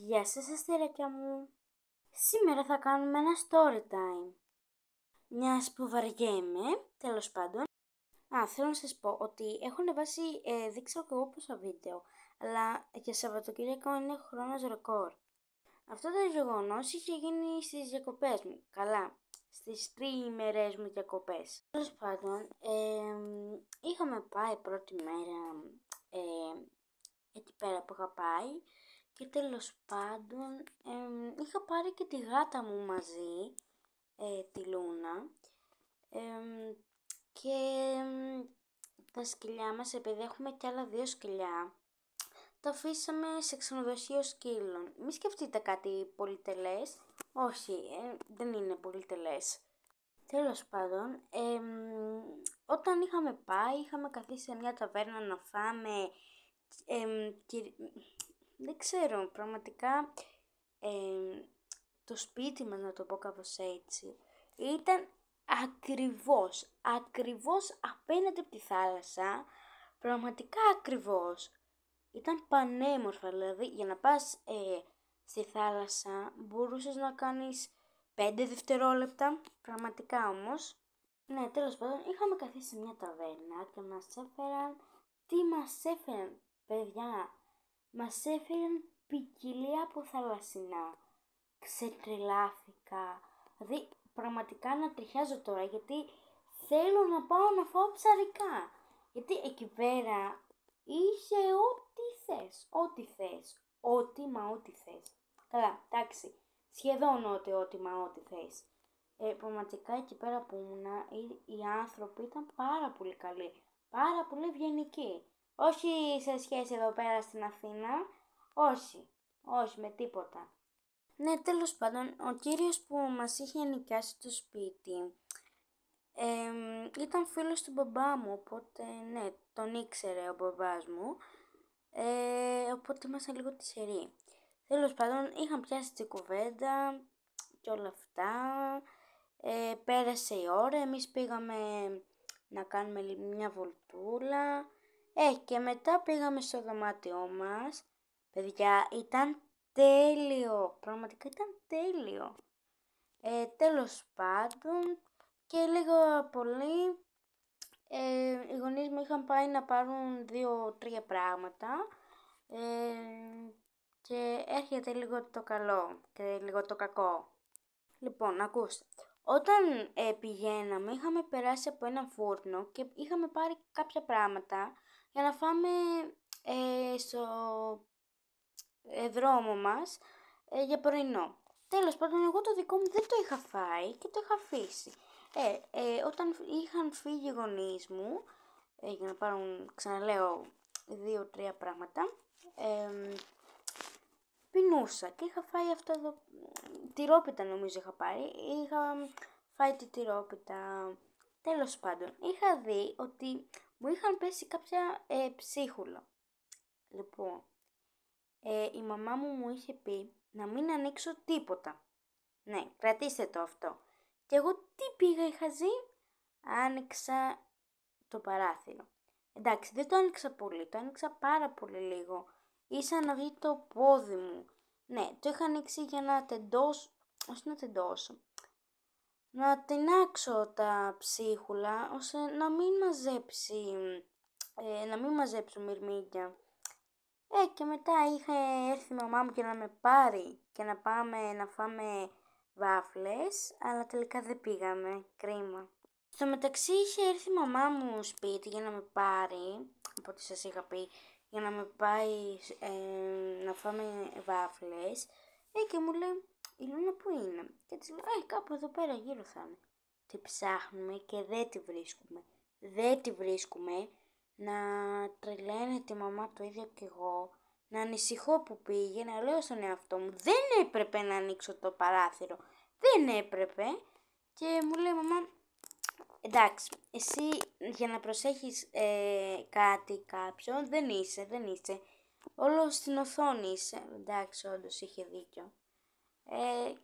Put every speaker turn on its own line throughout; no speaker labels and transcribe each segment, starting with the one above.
Γεια σας αστεράκια μου. Σήμερα θα κάνουμε ένα story time. Μιας που βαριέμαι, τέλος πάντων. Θέλω να σας πω ότι έχω ανεβάσει, δεν ξέρω και εγώ πόσα βίντεο, αλλά για Σαββατοκύριακο είναι χρόνος ρεκόρ. Αυτό το γεγονός είχε γίνει στις διακοπές μου. Καλά, στις τριήμερες μου διακοπές. Τέλος πάντων, είχαμε πάει πρώτη μέρα εκεί πέρα που είχα πάει. Και τέλος πάντων, είχα πάρει και τη γάτα μου μαζί, τη Λούνα, και τα σκυλιά μας, επειδή έχουμε κι άλλα 2 σκυλιά, τα αφήσαμε σε ξενοδοχείο σκύλων. Μη σκεφτείτε κάτι πολυτελές, όχι, δεν είναι πολυτελές. Τέλος πάντων, όταν είχαμε πάει, είχαμε καθίσει σε μια ταβέρνα να φάμε, δεν ξέρω, πραγματικά το σπίτι μας, να το πω κάπως έτσι, ήταν ακριβώς απέναντι από τη θάλασσα, πραγματικά ακριβώς. Ήταν πανέμορφα, δηλαδή για να πας στη θάλασσα μπορούσες να κάνεις 5 δευτερόλεπτα, πραγματικά όμως. Ναι, τέλος πάντων, είχαμε καθίσει σε μια ταβέρνα και μας έφεραν, τι μας έφεραν, παιδιά? Μας έφεραν ποικιλία από θαλασσινά. Ξετρελάθηκα. Δηλαδή, πραγματικά να τριχιάζω τώρα, γιατί θέλω να πάω να φάω ψαρικά. Γιατί εκεί πέρα είχε ό,τι θες. Ό,τι θες. Καλά, εντάξει, σχεδόν ό,τι θες. Πραγματικά εκεί πέρα που ήμουνα, οι άνθρωποι ήταν πάρα πολύ καλοί, πάρα πολύ ευγενικοί. Όχι σε σχέση εδώ πέρα στην Αθήνα, όχι με τίποτα. Ναι, τέλος πάντων, ο κύριος που μας είχε νοικιάσει το σπίτι ήταν φίλος του μπαμπά μου, οπότε ναι, τον ήξερε ο μπαμπάς μου, οπότε ήμασταν λίγο τυχεροί. Τέλος πάντων, είχαν πιάσει την κουβέντα και όλα αυτά, πέρασε η ώρα, εμείς πήγαμε να κάνουμε μια βολτούλα, και μετά πήγαμε στο δωμάτιό μας. Παιδιά, ήταν τέλειο, πραγματικά ήταν τέλειο. Τέλος πάντων, και λίγο πολύ, οι γονείς μου είχαν πάει να πάρουν 2-3 πράγματα, και έρχεται λίγο το καλό και λίγο το κακό. Λοιπόν, ακούστε. Όταν πηγαίναμε, είχαμε περάσει από ένα φούρνο και είχαμε πάρει κάποια πράγματα για να φάμε στο δρόμο μας για πρωινό. Τέλος πάντων, εγώ το δικό μου δεν το είχα φάει και το είχα αφήσει. Όταν είχαν φύγει οι γονείς μου, για να πάρουν, ξαναλέω, 2-3 πράγματα, πεινούσα και είχα φάει αυτό εδώ, τυρόπιτα νομίζω είχα πάρει, είχα φάει τη τυρόπιτα. Τέλος πάντων, είχα δει ότι μου είχαν πέσει κάποια ψίχουλα. Λοιπόν, η μαμά μου είχε πει να μην ανοίξω τίποτα. Ναι, κρατήστε το αυτό. Και εγώ τι πήγα, είχα ζει, άνοιξα το παράθυρο. Εντάξει, δεν το άνοιξα πολύ, το άνοιξα πάρα πολύ λίγο. Ίσα να βγει το πόδι μου. Ναι, το είχα ανοίξει για να τεντώσω, όχι να τεντώσω, να τεινάξω τα ψίχουλα, ώστε να μην μαζέψουν μυρμήγκια. Και μετά είχε έρθει η μαμά μου και να με πάρει και να πάμε να φάμε βάφλες, αλλά τελικά δεν πήγαμε, κρίμα. Στο μεταξύ είχε έρθει η μαμά μου σπίτι για να με πάρει, από ό,τι σας είχα πει, για να με πάει να φάμε βάφλες, και μου λέει, η Λούνα που είναι? Και της λέω, κάπου εδώ πέρα γύρω θα είναι. Τη ψάχνουμε και δεν τη βρίσκουμε, να τρελαίνε τη μαμά το ίδιο κι εγώ, να ανησυχώ που πήγε, να λέω στον εαυτό μου, δεν έπρεπε να ανοίξω το παράθυρο, δεν έπρεπε, και μου λέει μαμά, εντάξει, εσύ για να προσέχεις κάποιον δεν είσαι, όλο στην οθόνη είσαι. Εντάξει, όντως είχε δίκιο,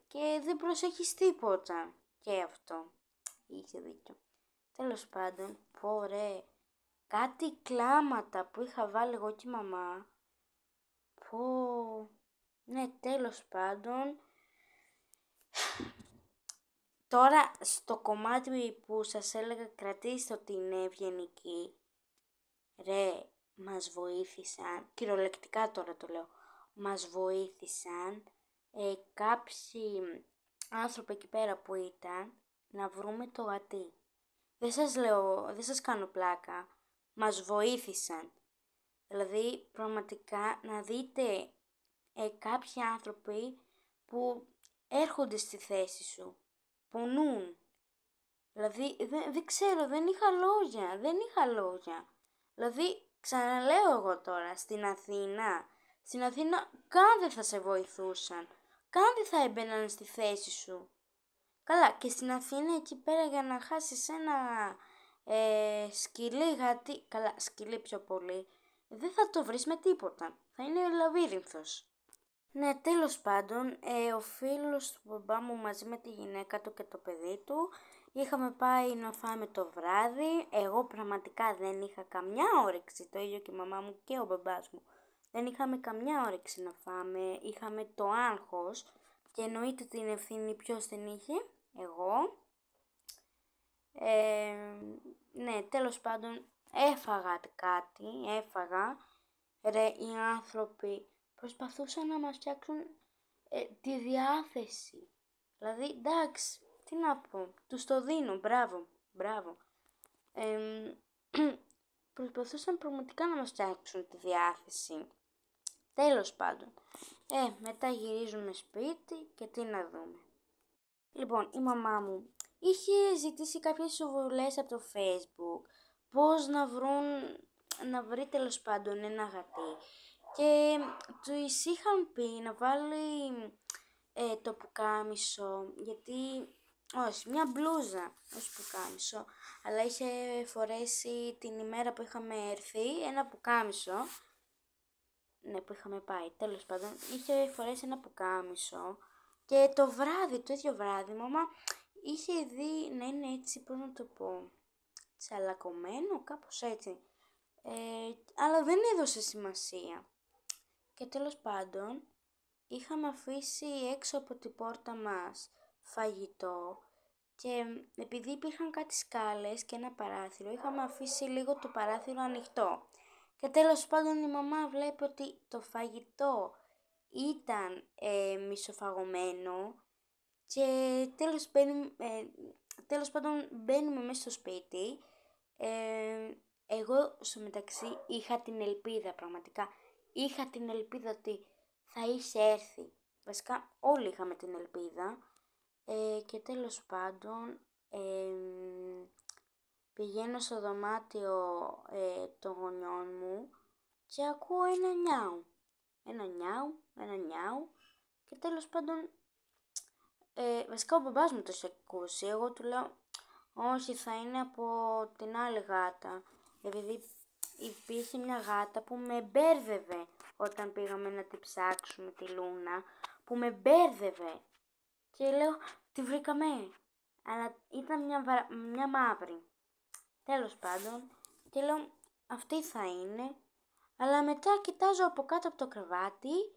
και δεν προσέχεις τίποτα, και αυτό είχε δίκιο. Τέλος πάντων, κάτι κλάματα που είχα βάλει εγώ και η μαμά, Ναι, τέλος πάντων, τώρα στο κομμάτι που σας έλεγα κρατήστε ότι είναι ευγενική, ρε, μας βοήθησαν, κυριολεκτικά τώρα το λέω, μας βοήθησαν κάποιοι άνθρωποι εκεί πέρα που ήταν να βρούμε το γατί. Δεν σας λέω, δεν σας κάνω πλάκα, μας βοήθησαν. Δηλαδή πραγματικά να δείτε κάποιοι άνθρωποι που έρχονται στη θέση σου, πονούν. Δηλαδή δεν ξέρω, δεν είχα λόγια. Δηλαδή ξαναλέω εγώ τώρα, στην Αθήνα καν δεν θα σε βοηθούσαν, καν δεν θα έμπαιναν στη θέση σου. Καλά, και στην Αθήνα εκεί πέρα για να χάσεις ένα σκυλί γατί, καλά σκυλί πιο πολύ, δεν θα το βρεις με τίποτα, θα είναι λαβύρινθος. Ναι, τέλος πάντων, ο φίλος του μπαμπά μου μαζί με τη γυναίκα του και το παιδί του είχαμε πάει να φάμε το βράδυ. Εγώ πραγματικά δεν είχα καμιά όρεξη, το ίδιο και η μαμά μου και ο μπαμπάς μου. Δεν είχαμε καμιά όρεξη να φάμε, είχαμε το άγχος και εννοείται την ευθύνη ποιος την είχε, εγώ. Ναι, τέλος πάντων έφαγα κάτι. Ρε, οι άνθρωποι προσπαθούσαν να μας φτιάξουν τη διάθεση. Δηλαδή, εντάξει, τι να πω, τους το δίνω, μπράβο. Προσπαθούσαν πραγματικά να μας φτιάξουν τη διάθεση. Τέλος πάντων, μετά γυρίζουμε σπίτι και τι να δούμε. Λοιπόν, η μαμά μου είχε ζητήσει κάποιες συμβουλές από το Facebook, πώς να βρει τέλος πάντων ένα γατί. Και του είχαν πει να βάλει το πουκάμισο, γιατί, όχι, μια μπλούζα, όχι πουκάμισο, αλλά είχε φορέσει την ημέρα που είχαμε έρθει ένα πουκάμισο, ναι, που είχαμε πάει, τέλος πάντων, είχε φορέσει ένα πουκάμισο και το ίδιο βράδυ, μάμα είχε δει να είναι έτσι, πώς να το πω, τσαλακωμένο, κάπως έτσι, αλλά δεν έδωσε σημασία. Και τέλος πάντων, είχαμε αφήσει έξω από την πόρτα μας φαγητό και επειδή υπήρχαν κάτι σκάλες και ένα παράθυρο, είχαμε αφήσει λίγο το παράθυρο ανοιχτό. Και τέλος πάντων η μαμά βλέπει ότι το φαγητό ήταν μισοφαγωμένο και τέλος πάντων μπαίνουμε μέσα στο σπίτι. Εγώ στο μεταξύ είχα την ελπίδα πραγματικά. Είχα την ελπίδα ότι θα είσαι έρθει. Βασικά όλοι είχαμε την ελπίδα. Και τέλος πάντων πηγαίνω στο δωμάτιο των γονιών μου και ακούω ένα νιάου. Ένα νιάου. Και τέλος πάντων βασικά ο μπαμπάς μου το είχε ακούσει. Εγώ του λέω όχι, θα είναι από την άλλη γάτα. Επειδή υπήρχε μια γάτα που με μπέρδευε όταν πήγαμε να την ψάξουμε, τη Λούνα, που με μπέρδευε. Και λέω, τη βρήκαμε. Αλλά ήταν μια μαύρη. Τέλος πάντων, και λέω, αυτή θα είναι. Αλλά μετά κοιτάζω από κάτω από το κρεβάτι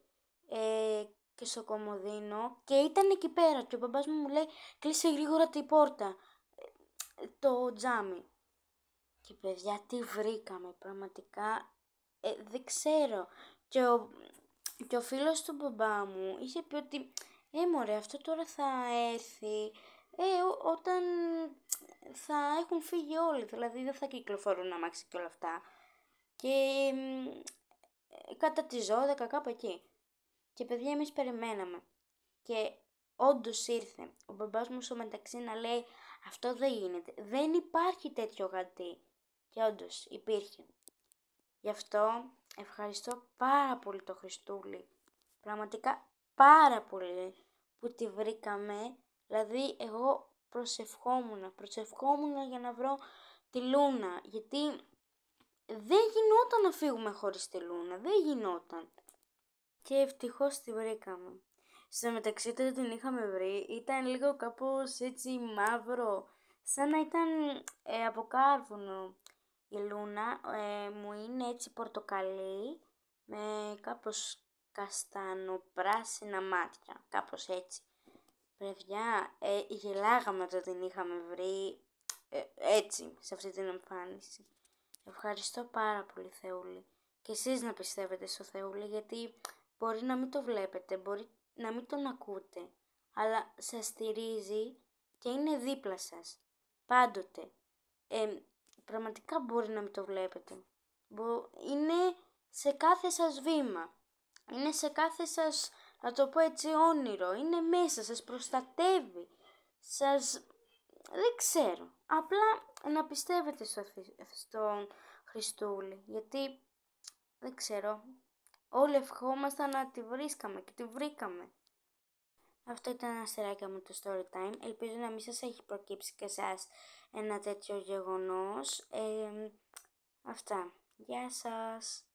και στο κομοδίνο και ήταν εκεί πέρα. Και ο μπαμπάς μου λέει, κλείσε γρήγορα την πόρτα, το τζάμι. Και παιδιά, τι βρήκαμε, πραγματικά, δεν ξέρω. Και ο φίλος του μπαμπά μου είχε πει ότι, μωρέ, αυτό τώρα θα έρθει όταν θα έχουν φύγει όλοι, δηλαδή δεν θα κυκλοφορούν αμάξι και όλα αυτά. Και κατά τις 12 κάπου εκεί. Και παιδιά, εμείς περιμέναμε. Και όντως ήρθε. Ο μπαμπάς μου στο μεταξύ να λέει, αυτό δεν γίνεται, δεν υπάρχει τέτοιο γατί. Και όντως υπήρχε. Γι' αυτό ευχαριστώ πάρα πολύ το Χριστούλη. Πραγματικά πάρα πολύ που τη βρήκαμε. Δηλαδή εγώ προσευχόμουν για να βρω τη Λούνα. Γιατί δεν γινόταν να φύγουμε χωρίς τη Λούνα. Δεν γινόταν. Και ευτυχώς τη βρήκαμε. Στο μεταξύ τότε την είχαμε βρει. Ήταν λίγο κάπως έτσι μαύρο. Σαν να ήταν από κάρβουνο. Η Λούνα μου είναι έτσι πορτοκαλί με κάπως καστανοπράσινα μάτια, κάπως έτσι. Παιδιά, γελάγαμε όταν την είχαμε βρει έτσι, σε αυτή την εμφάνιση. Ευχαριστώ πάρα πολύ, Θεούλη. Και εσείς να πιστεύετε στο Θεούλη, γιατί μπορεί να μην το βλέπετε, μπορεί να μην τον ακούτε, αλλά σας στηρίζει και είναι δίπλα σας, πάντοτε. Πραγματικά μπορεί να μην το βλέπετε. Είναι σε κάθε σας βήμα, είναι σε κάθε σας, να το πω έτσι, όνειρο, είναι μέσα, σας προστατεύει, δεν ξέρω, απλά να πιστεύετε στον Χριστούλη, γιατί δεν ξέρω, όλοι ευχόμασταν να τη βρίσκαμε και τη βρήκαμε. Αυτό ήταν ένα αστεράκια μου το story time. Ελπίζω να μην σας έχει προκύψει και εσάς ένα τέτοιο γεγονός. Αυτά. Γεια σας.